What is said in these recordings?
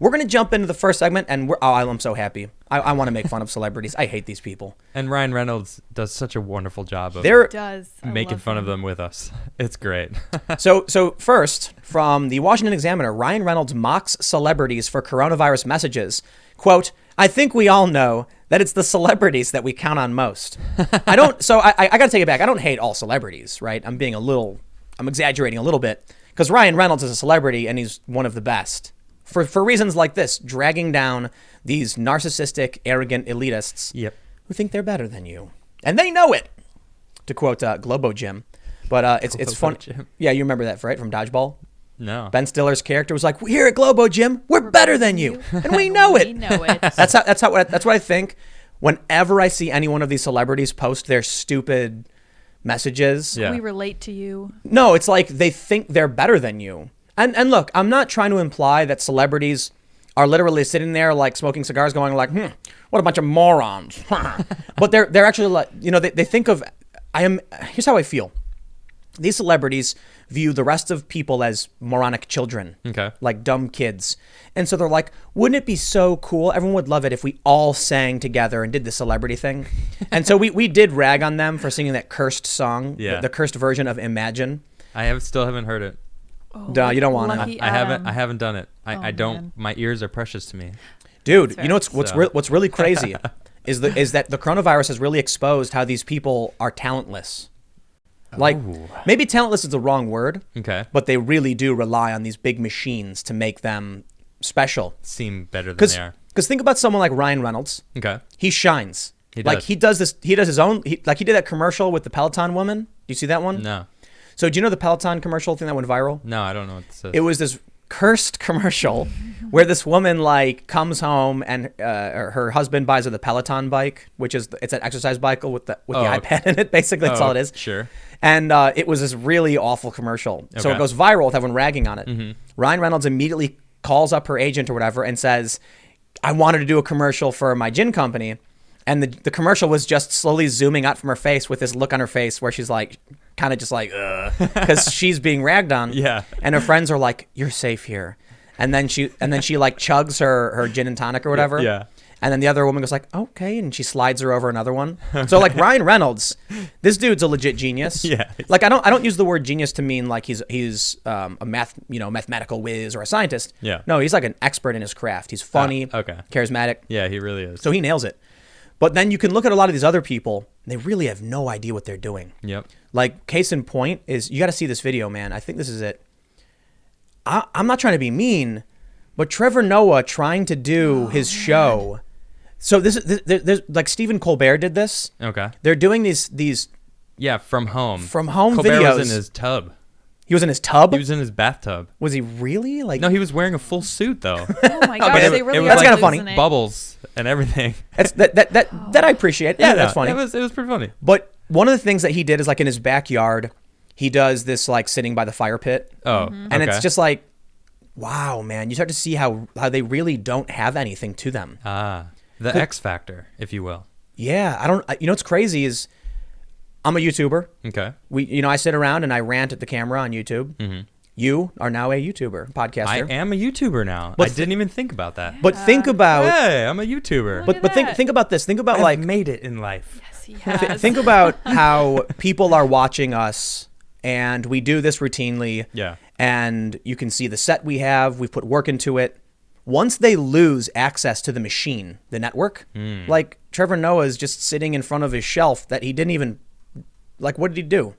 We're going to jump into the first segment, and I'm so happy. I want to make fun of celebrities. I hate these people. And Ryan Reynolds does such a wonderful job of making fun of them with us. It's great. So first, from the Washington Examiner, Ryan Reynolds mocks celebrities for coronavirus messages. Quote, I think we all know that it's the celebrities that we count on most. I got to take it back. I don't hate all celebrities, right? I'm exaggerating a little bit because Ryan Reynolds is a celebrity and he's one of the best for reasons like this, dragging down these narcissistic, arrogant elitists who think they're better than you. And they know it, to quote Globo Jim. But it's fun. Jim. Yeah, you remember that, right, from Dodgeball? No. Ben Stiller's character was like, here at Globo Jim, we're better than you. And we know it. We know it. That's what I think. Whenever I see any one of these celebrities post their stupid messages. Yeah. We relate to you. No, it's like they think they're better than you. And look, I'm not trying to imply that celebrities are literally sitting there like smoking cigars going like, what a bunch of morons. But they're actually like, they think of, here's how I feel. These celebrities view the rest of people as moronic children, like dumb kids. And so they're like, wouldn't it be so cool? Everyone would love it if we all sang together and did the celebrity thing. And so we did rag on them for singing that cursed song, the cursed version of Imagine. Still haven't heard it. Oh, you don't want to. I haven't done it. I don't. Man. My ears are precious to me. Dude, you know what's really crazy is that the coronavirus has really exposed how these people are talentless. Like, maybe talentless is the wrong word. Okay. But they really do rely on these big machines to make them special. Seem better than they are. Because think about someone like Ryan Reynolds. Okay. He shines. He does his own. He did that commercial with the Peloton woman. Do you see that one? No. So do you know the Peloton commercial thing that went viral? No, I don't know what this is. It was this cursed commercial where this woman comes home and her husband buys her the Peloton bike, which is it's an exercise bike with the iPad in it. Basically, that's all it is. Sure. And it was this really awful commercial. Okay. So it goes viral with everyone ragging on it. Mm-hmm. Ryan Reynolds immediately calls up her agent or whatever and says, I wanted to do a commercial for my gin company. And the commercial was just slowly zooming out from her face with this look on her face where she's like, kind of just like, because she's being ragged on. Yeah. And her friends are like, you're safe here. And then she like chugs her gin and tonic or whatever. Yeah. And then the other woman goes like, okay. And she slides her over another one. So like Ryan Reynolds, this dude's a legit genius. Yeah. Like I don't use the word genius to mean like he's a mathematical whiz or a scientist. Yeah. No, he's like an expert in his craft. He's funny, charismatic. Yeah, he really is. So he nails it. But then you can look at a lot of these other people, and they really have no idea what they're doing. Yep. Like, case in point is, you got to see this video, man. I think this is it. I'm not trying to be mean, but Trevor Noah trying to do his show. So there's like Stephen Colbert did this. Okay. They're doing these. Yeah, from home videos. Colbert was in his tub. He was in his tub? He was in his bathtub. Was he really? Like? No, he was wearing a full suit though. Oh my gosh, it was that's kind of funny. Bubbles and everything. That I appreciate. Yeah, that's funny. It was pretty funny. But one of the things that he did is like in his backyard, he does this like sitting by the fire pit. Oh, and it's just like, wow, man, you start to see how they really don't have anything to them. The X factor, if you will. Yeah, what's crazy is I'm a YouTuber. Okay. I sit around and I rant at the camera on YouTube. Mm-hmm. You are now a YouTuber, podcaster. I am a YouTuber now. I didn't even think about that. But think about... Hey, I'm a YouTuber. But think about this. Think about I've made it in life. Yes, he has. Think about how people are watching us, and we do this routinely. Yeah. And you can see the set we have. We've put work into it. Once they lose access to the machine, the network, like Trevor Noah is just sitting in front of his shelf that he didn't even... Like, what did he do?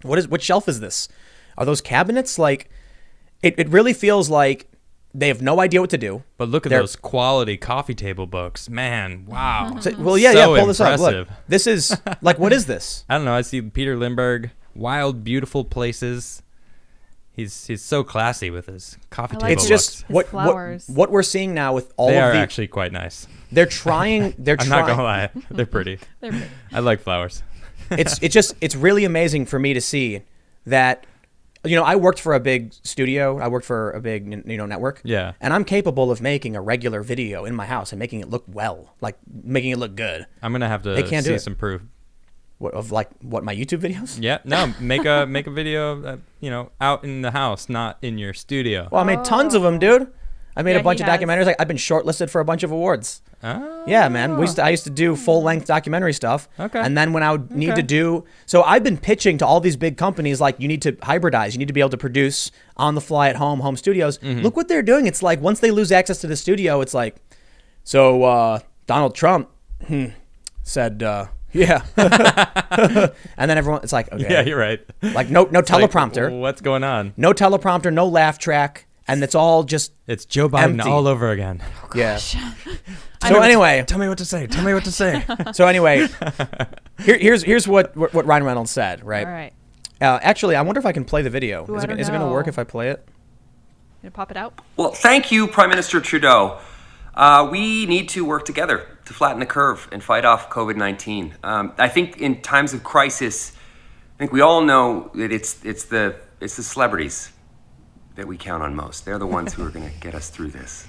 What shelf is this? Are those cabinets? Like, it really feels like they have no idea what to do. But look at those quality coffee table books. Man, wow. Pull this impressive. up. Look, this is, like, what is this? I don't know. I see Peter Lindbergh, Wild, Beautiful Places. He's so classy with his coffee table It's just books. what we're seeing now with all they of are actually quite nice. They're trying. I'm not going to lie. They're pretty. They're pretty. I like flowers. It's really amazing for me to see that, I worked for a big studio. I worked for a big, network. Yeah. And I'm capable of making a regular video in my house and making it look well, like making it look good. I'm going to have to see some proof. What, my YouTube videos? Yeah. No, make a video, out in the house, not in your studio. Well, I made tons of them, dude. I made Yeah, a bunch he of has. documentaries. Like, I've been shortlisted for a bunch of awards. Oh. Yeah, man. I used to do full-length documentary stuff. Okay. And then when I would need Okay. to do... So I've been pitching to all these big companies, like, you need to hybridize. You need to be able to produce on the fly at home studios. Look what they're doing. It's like, once they lose access to the studio, it's like, so Donald Trump said, yeah. And then everyone, it's like, okay. Yeah, you're right. Like, no Like, teleprompter. what's going on? No teleprompter, no laugh track. And it's all just... It's Joe Biden Empty. all over again. Yeah. So anyway, Tell me what to say. Tell me what to say. here's what Ryan Reynolds said, right? All right. Actually, I wonder if I can play the video. Ooh, Is I it don't going to work know. if I play it? Gonna pop it out. Well, thank you, Prime Minister Trudeau. We need to work together to flatten the curve and fight off COVID-19. I think in times of crisis, I think we all know that it's the celebrities that we count on most. They're the ones who are going to get us through this.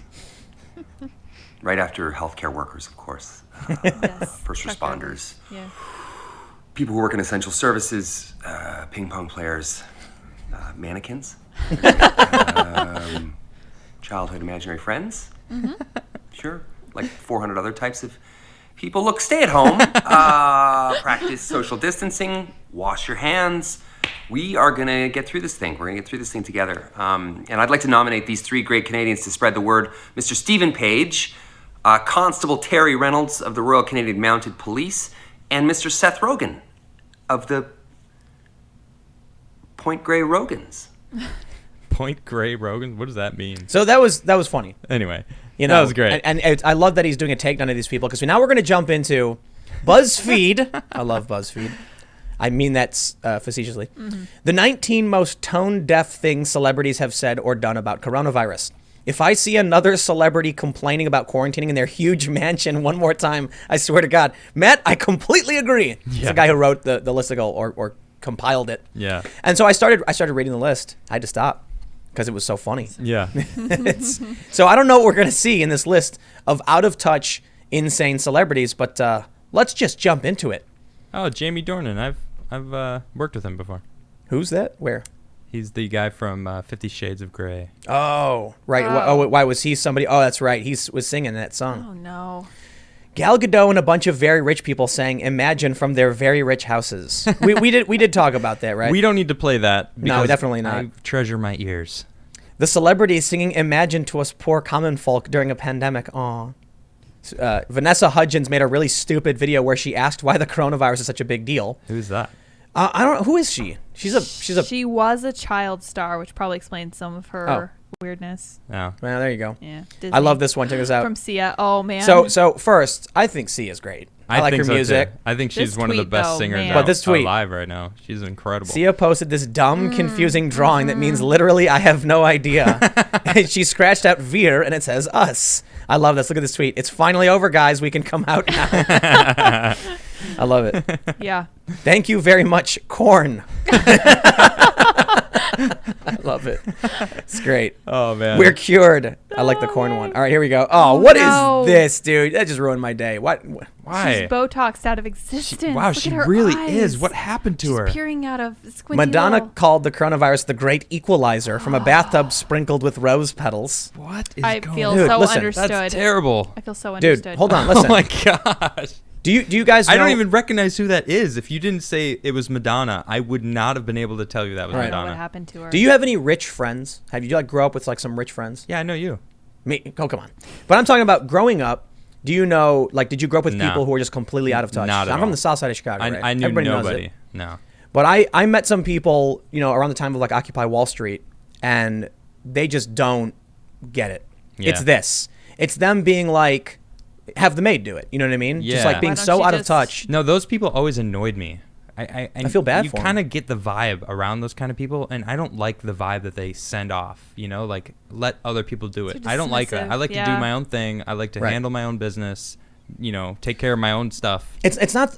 Right after healthcare workers, of course, Yes. first Truck responders, drivers. Yeah. people who work in essential services, ping pong players, mannequins, childhood imaginary friends. Sure, like 400 other types of people. Look, stay at home, practice social distancing, wash your hands. We are going to get through this thing. We're going to get through this thing together. And I'd like to nominate these three great Canadians to spread the word. Mr. Stephen Page, Constable Terry Reynolds of the Royal Canadian Mounted Police, and Mr. Seth Rogen of the Point Grey Rogans. Point Grey Rogan. What does that mean? So that was funny. Anyway, You know, that was great. And I love that he's doing a take on these people because now we're going to jump into BuzzFeed. I love BuzzFeed. I mean that facetiously. The 19 most tone-deaf things celebrities have said or done about coronavirus. If I see another celebrity complaining about quarantining in their huge mansion one more time, I swear to God, Matt, I completely agree. He's Yeah. the guy who wrote the listicle or compiled it. Yeah. And so I started reading the list. I had to stop because it was so funny. Yeah. So I don't know what we're going to see in this list of out-of-touch, insane celebrities, but let's just jump into it. Oh, Jamie Dornan. I've worked with him before. Who's that? Where? He's the guy from 50 Shades of Grey. Oh, right. Oh. Why was he somebody? Oh, that's right. He was singing that song. Oh no. Gal Gadot and a bunch of very rich people sang "Imagine" from their very rich houses. we did talk about that, right? We don't need to play that. No, because definitely not. I treasure my ears. The celebrities singing "Imagine" to us poor common folk during a pandemic. Aw. Vanessa Hudgens made a really stupid video where she asked why the coronavirus is such a big deal. Who's that? I don't know. Who is she? She's a. She was a child star, which probably explains some of her weirdness. Oh. Well, there you go. Yeah. I love this one. Check this out. From Sia. Oh man. So first, I think Sia's great. I like think her so, too. music. I think she's This one of the tweet, best though, singers man. out, But this tweet- alive right now. She's incredible. Sia posted this dumb, confusing drawing that means literally I have no idea. She scratched out Veer and it says us. I love this. Look at this tweet. It's finally over, guys. We can come out now. I love it. yeah. Thank you very much, Corn. I love it. It's great. Oh man. We're cured. I like the corn one. All right, here we go. Oh, Oh, what is no. this, dude? That just ruined my day. What? Why? She's Botoxed out of existence. Wow, Look she at her really eyes. is. What happened to She's her? peering out of squinty Madonna little- called the coronavirus the great equalizer from a bathtub sprinkled with rose petals. What is I going feel on? Dude, so listen, understood. That's terrible. I feel so Dude, understood. hold on. Listen. Oh my gosh. Do you guys know? I don't even recognize who that is. If you didn't say it was Madonna, I would not have been able to tell you that was I don't know Madonna. what happened to her. Do you have any rich friends? Have you like grow up with like some rich friends? Yeah, I know you. Me? Oh, come on. But I'm talking about growing up. Do you know, like, did you grow up with No. people who were just completely out of touch? Not at I'm from all. the south side of Chicago, right? I knew Everybody knows nobody. it. No. But I met some people, you know, around the time of like Occupy Wall Street, and they just don't get it. Yeah. It's this. It's them being like, have the maid do it. You know what I mean? Just Yeah. like being Why don't so you out of just- touch. No, those people always annoyed me. I feel bad you for 'em. kind of get the vibe around those kind of people, and I don't like the vibe that they send off. You know, like let other people do it. So I don't like that. I like to do dismissive, my own thing. I like to Right. handle my own business. You know, take care of my own stuff. It's not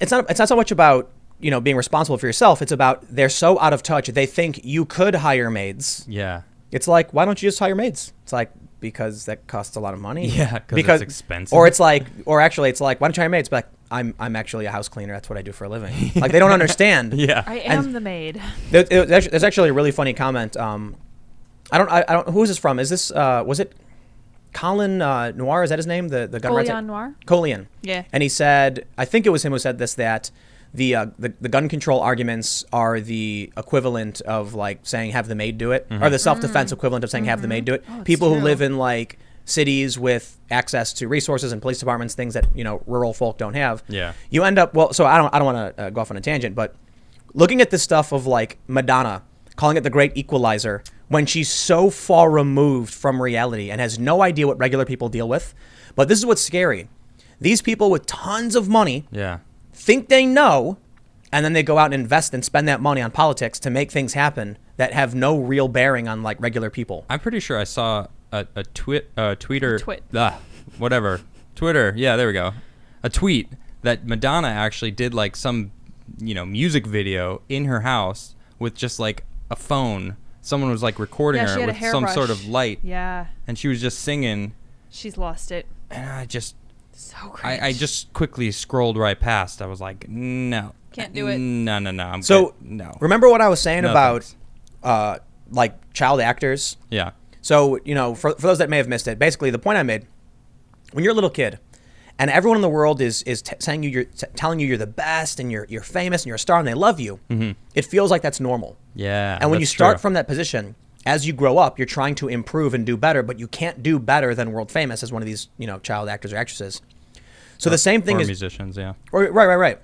so much about, you know, being responsible for yourself. It's about they're so out of touch. They think you could hire maids. Yeah. It's like, why don't you just hire maids? It's like, because that costs a lot of money. Yeah, 'cause it's expensive. Or it's like, or actually, it's like, why don't you hire maids? But like, I'm actually a house cleaner. That's what I do for a living. Like they don't understand. Yeah. I am the maid. There's actually a really funny comment. I don't. Who is this from? Is this was it? Colin Noir, is that his name? The gun rights. Noir? Colian. Yeah. And he said, I think it was him who said this, that the gun control arguments are the equivalent of like saying have the maid do it, or the self-defense equivalent of saying have the maid do it. Oh, it's People who true. live in like cities with access to resources and police departments, things that rural folk don't have. Yeah. You end up so I don't want to go off on a tangent, but looking at this stuff of like Madonna calling it the great equalizer when she's so far removed from reality and has no idea what regular people deal with. But this is what's scary. These people with tons of money think they know, and then they go out and invest and spend that money on politics to make things happen that have no real bearing on like regular people. I'm pretty sure I saw a tweeter. Twit. Whatever. Twitter. Yeah, there we go. A tweet that Madonna actually did like some, music video in her house with just like a phone. Someone was like recording Yeah, she her had a with some hairbrush. sort of light. Yeah. And she was just singing. She's lost it. And I just So cringe. I just quickly scrolled right past. I was like, no. Can't do it. No, I'm So good. No. remember what I was saying No, about thanks. like child actors? Yeah. So, for those that may have missed it, basically the point I made, when you're a little kid and everyone in the world is telling you you're the best and you're famous and you're a star and they love you, it feels like that's normal. Yeah. And when you that's start true. from that position, as you grow up, you're trying to improve and do better, but you can't do better than world famous as one of these, child actors or actresses. So the same thing or is musicians, yeah. right.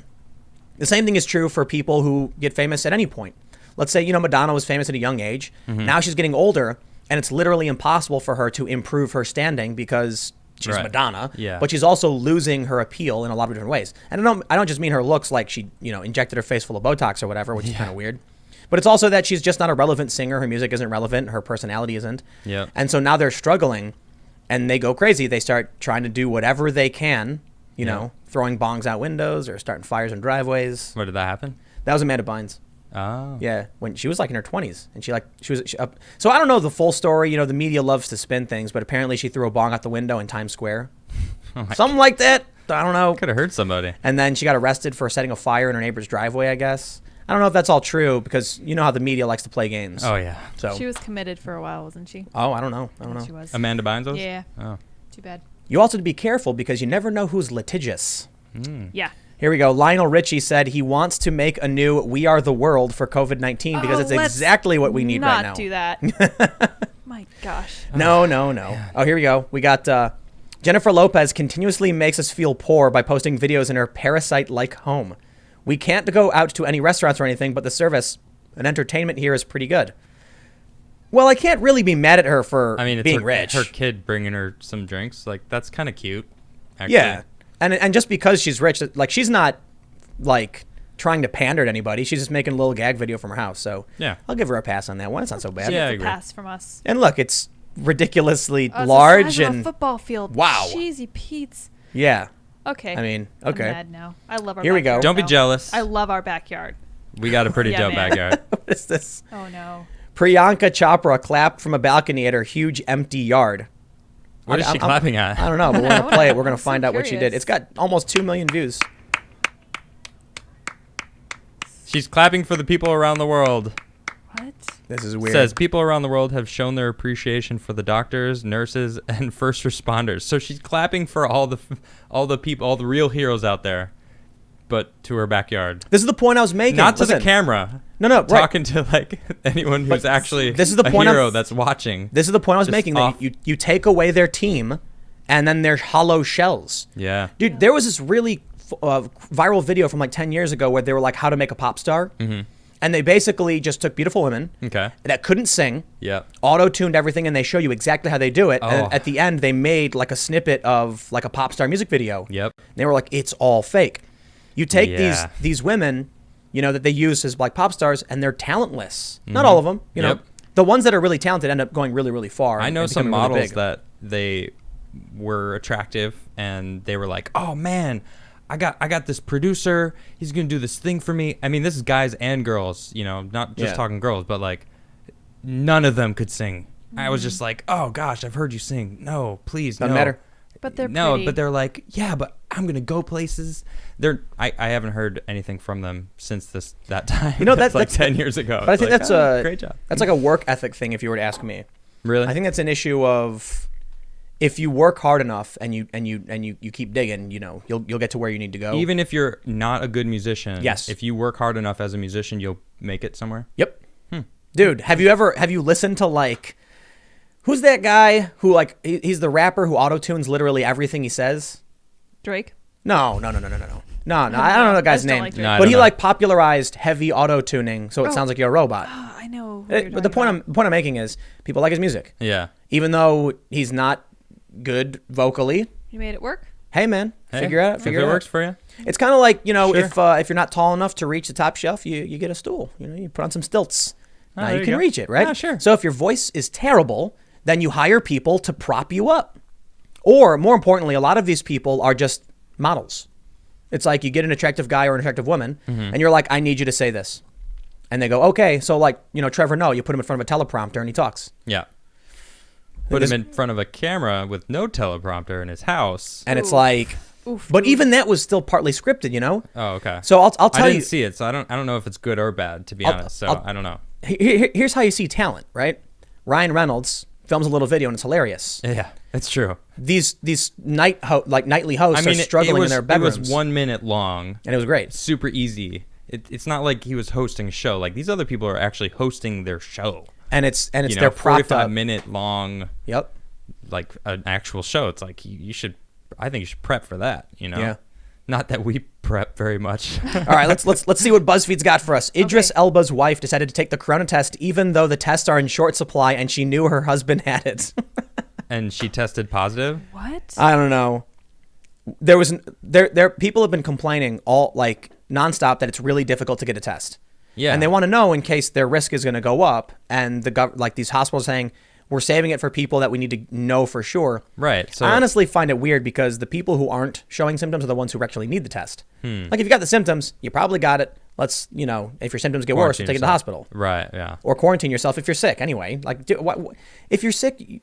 The same thing is true for people who get famous at any point. Let's say, Madonna was famous at a young age. Now she's getting older, and it's literally impossible for her to improve her standing because she's Right. Madonna. Yeah. But she's also losing her appeal in a lot of different ways. And I don't just mean her looks, like she, injected her face full of Botox or whatever, which is kind of weird. But it's also that she's just not a relevant singer. Her music isn't relevant. Her personality isn't. Yep. And so now they're struggling, and they go crazy. They start trying to do whatever they can, throwing bongs out windows or starting fires in driveways. Where did that happen? That was Amanda Bynes. Oh. Yeah, when she was like in her 20s, and she was up. So I don't know the full story. The media loves to spin things, but apparently she threw a bong out the window in Times Square, something like that. I don't know. Could have hurt somebody. And then she got arrested for setting a fire in her neighbor's driveway, I guess. I don't know if that's all true because you know how the media likes to play games. Oh yeah. So She was committed for a while, wasn't she? I don't know. She was. Amanda Bynes was? Yeah. Oh. Too bad. You also have to be careful because you never know who's litigious. Yeah. Here we go. Lionel Richie said he wants to make a new "We Are the World" for COVID-19 because it's let's exactly what we need right now. Not do that. My gosh. No. Oh, here we go. We got Jennifer Lopez continuously makes us feel poor by posting videos in her parasite-like home. We can't go out to any restaurants or anything, but the service and entertainment here is pretty good. Well, I can't really be mad at her for It's being her, rich. her kid bringing her some drinks. Like, that's kind of cute. Actually. Yeah. And just because she's rich, like she's not like trying to pander to anybody. She's just making a little gag video from her house. So Yeah. I'll give her a pass on that one. It's not so bad. Yeah, I It's a agree. pass from us. And look, it's ridiculously It's the large size of and a football field. Wow. Cheesy Pete's. yeah. Okay. I mean, I'm okay. mad now. I love our Here we go. backyard, Don't be though. jealous. I love our backyard. We got a pretty Yeah, dope man. backyard. What is this? Oh no. Priyanka Chopra clapped from a balcony at her huge empty yard. What is she clapping at? I don't know, but we're going to play it. We're going I'm to find so out what she did. curious. It's got almost 2 million views. She's clapping for the people around the world. What? This is weird. Says people around the world have shown their appreciation for the doctors, nurses, and first responders. So she's clapping for all the people, all the real heroes out there, but to her backyard. This is the point I was making. Not to Listen, the camera. No, right. Talking to like anyone who's But actually this is the a point hero I'm- that's watching. This is the point I was Just making. off. That you take away their team, and then they're hollow shells. Yeah. Dude, there was this really viral video from like 10 years ago where they were like, how to make a pop star. Mm-hmm. And they basically just took beautiful women Okay. that couldn't sing, Yeah. auto-tuned everything, and they show you exactly how they do it. Oh. And at the end, they made like a snippet of like a pop star music video. Yep. And they were like, it's all fake. You take Yeah. these women, that they use as like pop stars, and they're talentless. Not all of them, you know. Yep. The ones that are really talented end up going really, really far. I know and some becoming really models big. that they were attractive and they were like, "Oh man, I got this producer. He's going to do this thing for me." I mean, this is guys and girls, not just Yeah. talking girls, but like none of them could sing. I was just like, "Oh gosh, I've heard you sing. No, please, Doesn't no." matter. But they're no, pretty. but they're like, "Yeah, but I'm going to go places." I haven't heard anything from them since that time. that's like that's 10 years ago. But I think It's that's like, a great job. That's like a work ethic thing, if you were to ask me. Really? I think that's an issue of if you work hard enough and you keep digging, you'll get to where you need to go. Even if you're not a good musician, Yes. if you work hard enough as a musician, you'll make it somewhere. Yep. Dude, have you listened to like, who's that guy who like he's the rapper who auto-tunes literally everything he says? Drake. No. I don't know the guy's just don't name. like Drake. No, I But don't he know. like popularized heavy auto-tuning so it sounds like you're a robot. Oh, I know. who you're But the talking point I'm making is people like his music. Yeah. Even though he's not good vocally, You made it work. hey man, Hey, figure it out. if Figure it it works out. for you. It's kind of like, Sure. if you're not tall enough to reach the top shelf, you get a stool. You put on some stilts. Now there you you can go. reach it, right? Yeah, sure. So if your voice is terrible, then you hire people to prop you up. Or more importantly, a lot of these people are just models. It's like you get an attractive guy or an attractive woman, and you're like, I need you to say this. And they go, okay. So like, Trevor Noah, you put him in front of a teleprompter and he talks. Yeah. Put him in front of a camera with no teleprompter in his house. And it's like, Oof. but even that was still partly scripted, Oh, okay. So I'll I tell didn't you. see it, so I don't know if it's good or bad, to be honest. So I don't know. Here's how you see talent, right? Ryan Reynolds films a little video and it's hilarious. Yeah, it's true. These nightly hosts are struggling in their bedrooms. It was 1 minute long. And it was great. Super easy. It's not like he was hosting a show. Like these other people are actually hosting their show. And it's their propped 45 up. minute long, Yep. like an actual show. It's like I think you should prep for that. Yeah. Not that we prep very much. All right, let's see what BuzzFeed's got for us. Idris Elba's wife decided to take the corona test even though the tests are in short supply and she knew her husband had it. And she tested positive. What? I don't know. People have been complaining all like nonstop that it's really difficult to get a test. Yeah. And they want to know in case their risk is going to go up and these hospitals saying we're saving it for people that we need to know for sure. Right. So I honestly find it weird because the people who aren't showing symptoms are the ones who actually need the test. Like if you got the symptoms, you probably got it. Let's, if your symptoms get worse, Quarantine take it to the yourself. hospital. Right. Yeah. Or quarantine yourself if you're sick. Anyway, like if you're sick,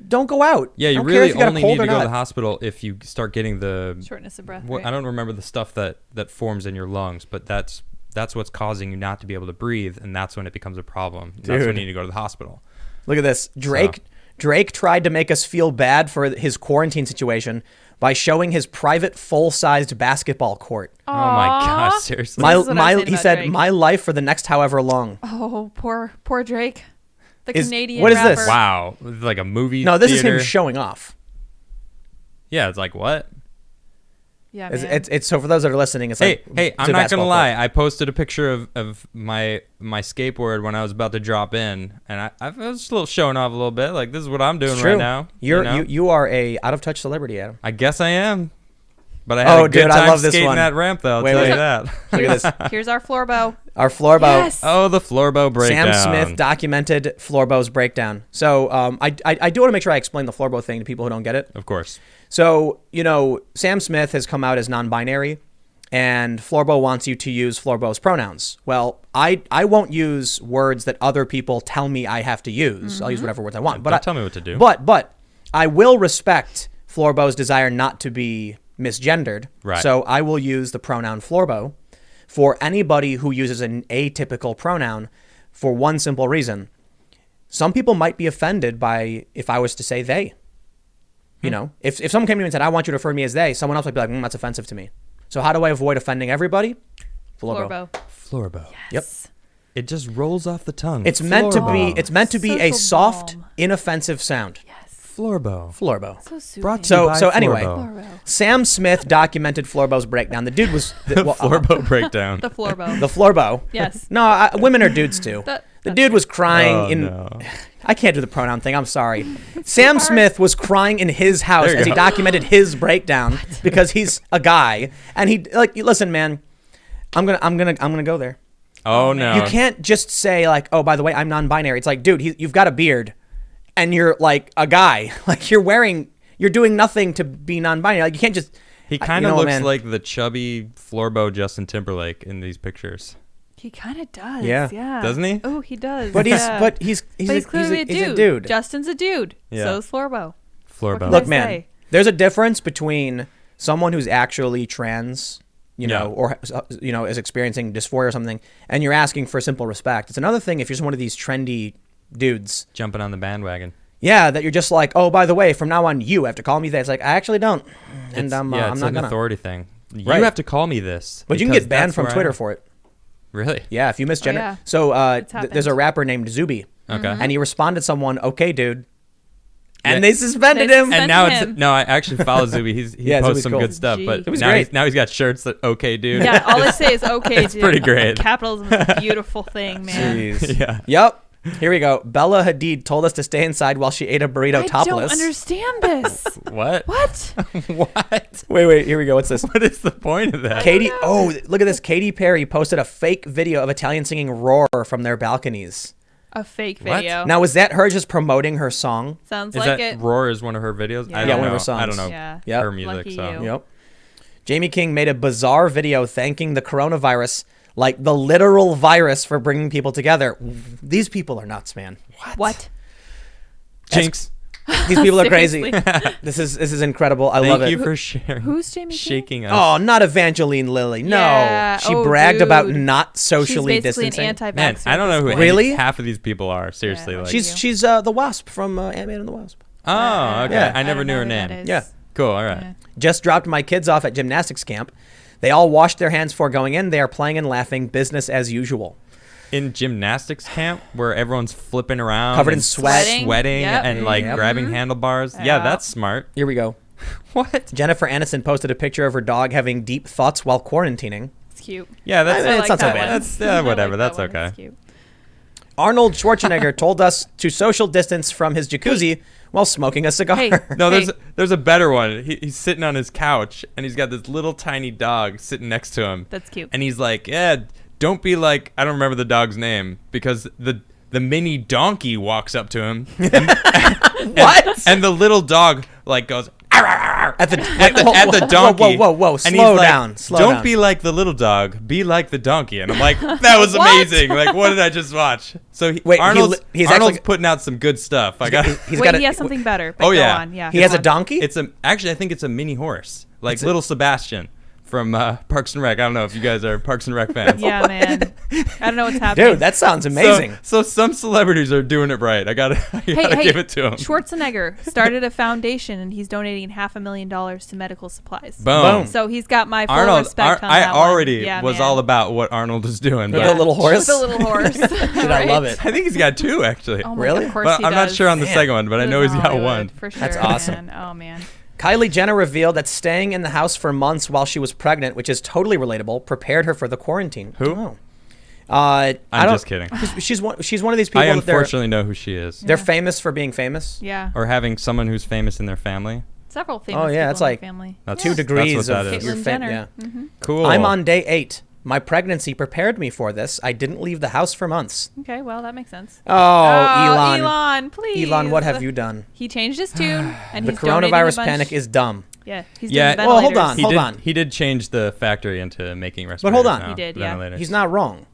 don't go out. Yeah. I You don't care really if you got a only cold need or to go to not. the hospital if you start getting the. Shortness of breath. What, right? I don't remember the stuff that forms in your lungs, but that's what's causing you not to be able to breathe, and that's when it becomes a problem. That's when Dude. you need to go to the hospital. Look at this. Drake tried to make us feel bad for his quarantine situation by showing his private full-sized basketball court. Oh my gosh, seriously. This is what I'm saying He about said, Drake. "My life for the next however long." Oh, poor Drake, the Is- Canadian what is rapper. this? Wow, like a movie. No, this is theater. him showing off. Yeah, it's like what? Yeah, It's, man. it's so for those that are listening, it's Hey, like I'm not gonna lie. I posted a picture of my skateboard when I was about to drop in, and I was just a little showing off a little bit. Like this is what I'm doing It's true. right now. You are a out of touch celebrity, Adam. I guess I am. But I had a good dude, time I love this skating one. that ramp, though. I'll Wait, tell wait. you that. Look at this. Here's our floorbow. Our floorbow. Yes. Oh, the floorbow breakdown. Sam Smith documented Floorbow's breakdown. So I do want to make sure I explain the Floorbow thing to people who don't get it. Of course. So, Sam Smith has come out as non-binary, and Floorbow wants you to use Floorbow's pronouns. Well, I won't use words that other people tell me I have to use. I'll use whatever words I want. But Don't tell me what to do. But I will respect Floorbow's desire not to be misgendered. Right. So I will use the pronoun Floorbow for anybody who uses an atypical pronoun for one simple reason. Some people might be offended by if I was to say they. If someone came to me and said, I want you to refer to me as they, someone else might be like, that's offensive to me. So how do I avoid offending everybody? Floorbow. Floorbow. Floorbow. Yep. It just rolls off the tongue. It's meant to be Floorbow. it's meant to be a Social soft, balm. inoffensive sound. Yes. Floorbow. Floorbow. So soothing. Brought to you by So anyway, Floorbow. Floorbow. Sam Smith documented Floorbow's breakdown. The dude was Floorbow breakdown. The floorbow. the Floorbow. Yes. No, women are dudes too. The That's dude was crying Oh, in. no. I can't do the pronoun thing. I'm sorry. Sam Smith was crying in his house There you as he go. documented his breakdown because he's a guy and he listen, man. I'm gonna go there. Oh, no. You can't just say like, oh, by the way, I'm non-binary. It's like, dude, you've got a beard, and you're like a guy. Like you're doing nothing to be non-binary. Like you can't just. He kind of you know, looks man. like the chubby Floorbow Justin Timberlake in these pictures. He kind of does. Yeah. Yeah. Doesn't he? Oh, he does. But yeah. he's clearly a dude. Justin's a dude. Yeah. So is Floorbow. Floorbow. can Look, I man, say? there's a difference between someone who's actually trans, Yeah. or is experiencing dysphoria or something, and you're asking for simple respect. It's another thing if you're just one of these trendy dudes. Jumping on the bandwagon. Yeah, that you're just like, oh, by the way, from now on, you have to call me that. It's like, I actually don't. And I'm it's not an gonna. authority thing. You Right. have to call me this. But you can because get banned that's from where I Twitter am. for it. Really? Yeah, if you misgender. yeah. So It's there's a happened. rapper named Zuby. Okay. And he responded to someone, okay, dude. And Yeah. they suspended They him. And now him. it's no. I actually follow Zuby. He Yeah, posts Zuby's some cool. good stuff. But It was now great. he's got shirts that okay, dude. Yeah, all I say is okay. It's pretty great. Capitalism is a beautiful thing, man. Jeez. Yeah. Yep. Here we go. Bella Hadid told us to stay inside while she ate a burrito I topless. don't understand this. What? What? What? Wait. Here we go. What's this? What is the point of that? Katy. Oh, look at this. Katy Perry posted a fake video of Italians singing "Roar" from their balconies. A fake What? video. Now, was that her just promoting her song? Sounds Is like that it. Roar is one of her videos? Yeah. I Yeah, don't one of know. her songs. I don't know Yeah. Yep. her music. Lucky So you. Yep. Jamie King made a bizarre video thanking the coronavirus, like the literal virus, for bringing people together. These people are nuts, man. What? Jinx. These people are crazy. Seriously? This is incredible. I love Thank it. you for sharing. Who's Jamie King? shaking us? Oh, not Evangeline Lilly. No. Yeah. She Oh, bragged about dude. not socially She's basically distancing. an anti-vaxxer. Man, I don't know who at this point. Really? half of these people are. Seriously, Yeah, like. she's- She's the Wasp from Ant-Man and the Wasp. Oh, okay. Yeah. I never don't knew know her who that name. is. Yeah. Cool. All right. Yeah. Just dropped my kids off at gymnastics camp. They all washed their hands before going in. They are playing and laughing, business as usual. In gymnastics camp where everyone's flipping around, Covered in and sweat. sweating, Yep. and like Yep. grabbing handlebars. Yeah, Yeah. that's smart. Here we go. What? Jennifer Aniston posted a picture of her dog having deep thoughts while quarantining. It's cute. Yeah, that's I mean, it's not so that bad. one. That's I whatever. like That's that one. okay. It's cute. Arnold Schwarzenegger told us to social distance from his jacuzzi while smoking a cigar. Hey. No, Hey. there's a better one. He's sitting on his couch and he's got this little tiny dog sitting next to him. That's cute. And he's like, yeah, don't be like, I don't remember the dog's name because the mini donkey walks up to him. What? And the little dog like goes At the at the donkey. Whoa! And Slow he's like, down. Slow don't down. be like the little dog. Be like the donkey. And I'm like, that was What? amazing. Like, what did I just watch? So Wait, Arnold's he's Arnold's actually- putting out some good stuff. I got. He's Wait, got he has something better. But Oh, go yeah. on. Yeah. He has go a on. donkey. It's actually I think it's a mini horse, like little Sebastian from Parks and Rec. I don't know if you guys are Parks and Rec fans. Yeah, man. I don't know what's happening. Dude, that sounds amazing. So some celebrities are doing it right. I gotta give it to them. Schwarzenegger started a foundation and he's donating $500,000 to medical supplies. Boom. So he's got my full Arnold, respect on I that one. already Yeah, was man. all about what Arnold is doing. With But the little horse? With the little horse. Dude, I love it. I think he's got two actually. Oh my Really? God, of course But he I'm not does. sure on the Man. second one, but I know he's In got Hollywood, one. For sure, That's awesome. Man. Oh, man. Kylie Jenner revealed that staying in the house for months while she was pregnant, which is totally relatable, prepared her for the quarantine. Who? Oh. I I'm don't- just kidding. She's one of these people I that they're unfortunately know who she is. they're famous for being famous. Yeah. Or having someone who's famous in their family. Several famous Oh, yeah, people it's in my like family. That's- 2 That's degrees what that of is. your Caitlyn fame. Jenner. Yeah. Cool. I'm on day 8. My pregnancy prepared me for this. I didn't leave the house for months. Okay, well, that makes sense. Oh, Elon. Elon, please. Elon, what have you done? He changed his tune, and The he's donating a coronavirus bunch- panic is dumb. Yeah, he's Yeah, doing well, hold ventilators. on. He did change the factory into making respirators. hold on. now, He did, yeah. ventilators. He's not wrong.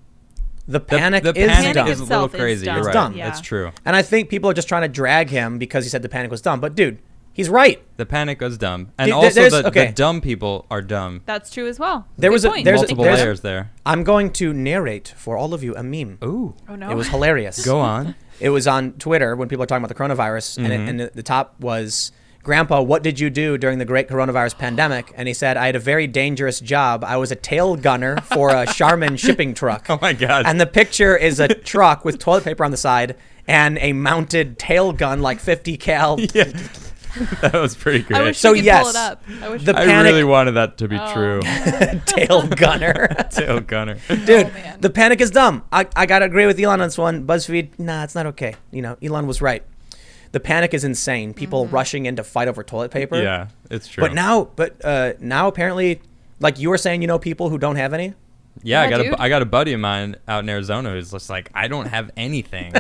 The panic the is panic dumb. is a little itself is crazy. dumb. You're It's right. dumb. Yeah. It's true. And I think people are just trying to drag him because he said the panic was dumb. But dude, he's right. The panic was dumb, and Dude, also there's- the okay. dumb people are dumb. That's true as well. There Good was a- point. there's a- Multiple there's- layers there. I'm going to narrate for all of you a meme. Ooh, Oh no. It was hilarious. go on. It was on Twitter when people are talking about the coronavirus, and the top was, "Grandpa, what did you do during the great coronavirus pandemic?" And he said, "I had a very dangerous job. I was a tail gunner for a Charmin shipping truck." Oh my god. And the picture is a truck with toilet paper on the side and a mounted tail gun, like 50 cal. yeah, that was pretty great. I wish So we could yes, pull it up. I wish the we I could. panic- really wanted that to be Oh. true. Tail gunner. Tail gunner. Dude, man. the panic is dumb. I gotta agree with Elon on this one. BuzzFeed, nah, it's not okay. You know, Elon was right. The panic is insane. People rushing in to fight over toilet paper. Yeah, it's true. But now apparently, like you were saying, you know, people who don't have any. yeah, Yeah, I got a buddy of mine out in Arizona who's just like, I don't have anything.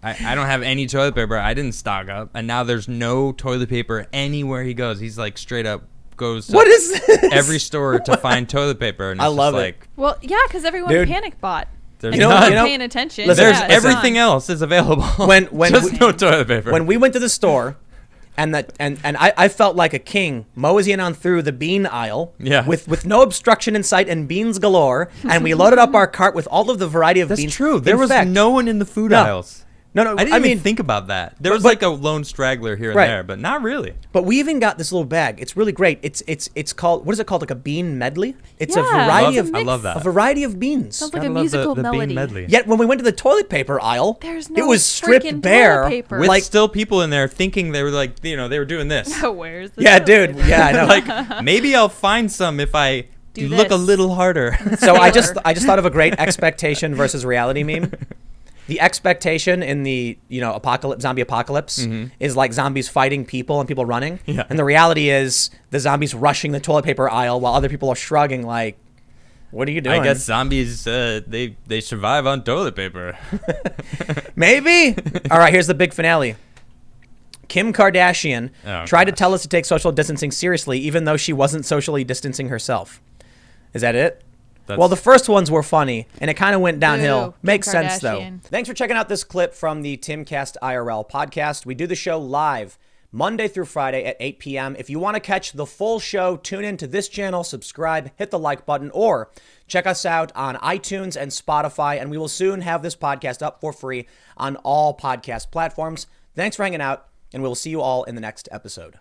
I don't have any toilet paper. I didn't stock up, and now there's no toilet paper anywhere he goes. He's like straight up goes to What is this? every store to find toilet paper, and it's I love just it. like Well, yeah, because everyone Dude. panic bought. there's And You know- no none. one you know- paying attention. listen, There's Yeah, it's everything gone. else is available. When just we- no toilet paper. When we went to the store, and I felt like a king moseying on through the bean aisle, Yeah. with no obstruction in sight and beans galore, and we loaded up our cart with all of the variety of That's beans. true. There In was fact, no one in the food No. aisles. No, I didn't even think about that. There was but- like a lone straggler here and Right. there, but not really. But we even got this little bag. It's really great. It's called, what is it called? Like a bean medley? It's a Yeah, variety it's a of I love that. a variety of beans. Sounds like Gotta a love musical the melody. bean medley. Yet when we went to the toilet paper aisle, There's it no was stripped freaking bare. toilet paper. With Like, still people in there thinking they were like, they were doing this. Where's the yeah, toilet dude. paper? Yeah, I know. Like, maybe I'll find some if I Do look a this. little harder. So I just thought of a great expectation versus reality meme. The expectation in the zombie apocalypse is like zombies fighting people and people running, Yeah. and the reality is the zombies rushing the toilet paper aisle while other people are shrugging like, "What are you doing?" I guess zombies, they survive on toilet paper. Maybe. All right, here's the big finale. Kim Kardashian Oh, tried to gosh. tell us to take social distancing seriously, even though she wasn't socially distancing herself. Is that it? Well, the first ones were funny, and it kind of went downhill. Kim Makes sense, though. Kardashian. Thanks for checking out this clip from the Timcast IRL podcast. We do the show live Monday through Friday at 8 p.m. If you want to catch the full show, tune in to this channel, subscribe, hit the like button, or check us out on iTunes and Spotify, and we will soon have this podcast up for free on all podcast platforms. Thanks for hanging out, and we'll see you all in the next episode.